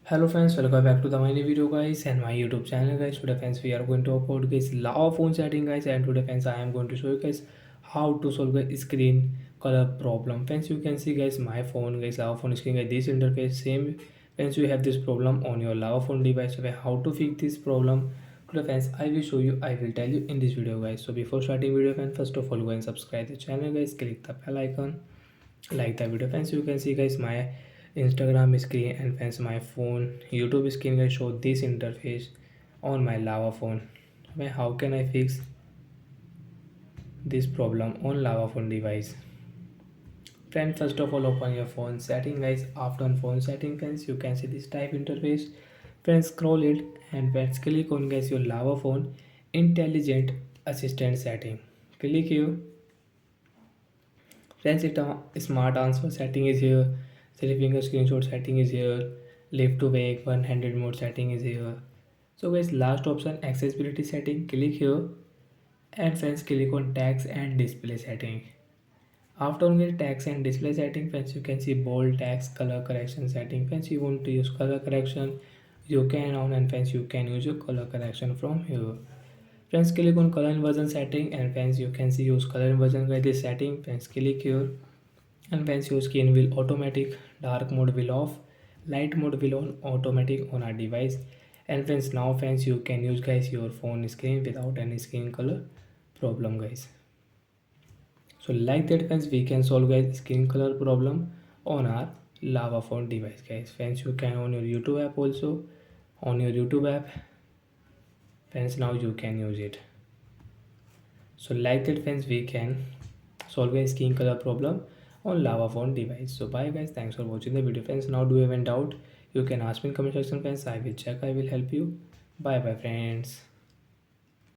Hello friends, welcome back to the my new video guys and my YouTube channel guys. Today friends we are going to upload guys lava phone setting guys, and today friends I am going to show you guys how to solve the screen color problem. Friends you can see guys my phone guys lava phone screen guys this interface same. Friends you have this problem on your lava phone device. Okay, how to fix this problem today friends I will show you, I will tell you in this video guys. So before starting video friends, first of all go and subscribe the channel guys, click the bell icon, like the video friends. You can see guys my Instagram screen and friends my phone YouTube screen guys show this interface on my lava phone. Okay, how can I fix this problem on lava phone device? Friend, first of all open your phone setting guys. After on phone setting friends you can see this type interface. Friends scroll it and friends click on guys your lava phone intelligent assistant setting. Click here. Friends, it smart answer setting is here. Three finger screenshot setting is here. Lift to wake one-handed mode setting is here. So guys, last option accessibility setting. Click here and friends click on text and display setting. After on the text and display setting, friends you can see bold text color correction setting. Friends you want to use color correction, you can on, and friends you can use your color correction from here. Friends click on color inversion setting and friends you can see use color inversion by this setting. Friends click here and once your screen will automatic, dark mode will off, light mode will on automatic on our device. And friends now friends you can use guys your phone screen without any screen color problem guys. So like that friends we can solve guys screen color problem on our lava phone device guys. Friends you can on your YouTube app also, on your YouTube app friends now you can use it. So like that friends we can solve a skin color problem on lava phone device. So bye guys, thanks for watching the video friends. Now do you have any doubt, you can ask me in comment section friends, I will check, I will help you. Bye bye friends.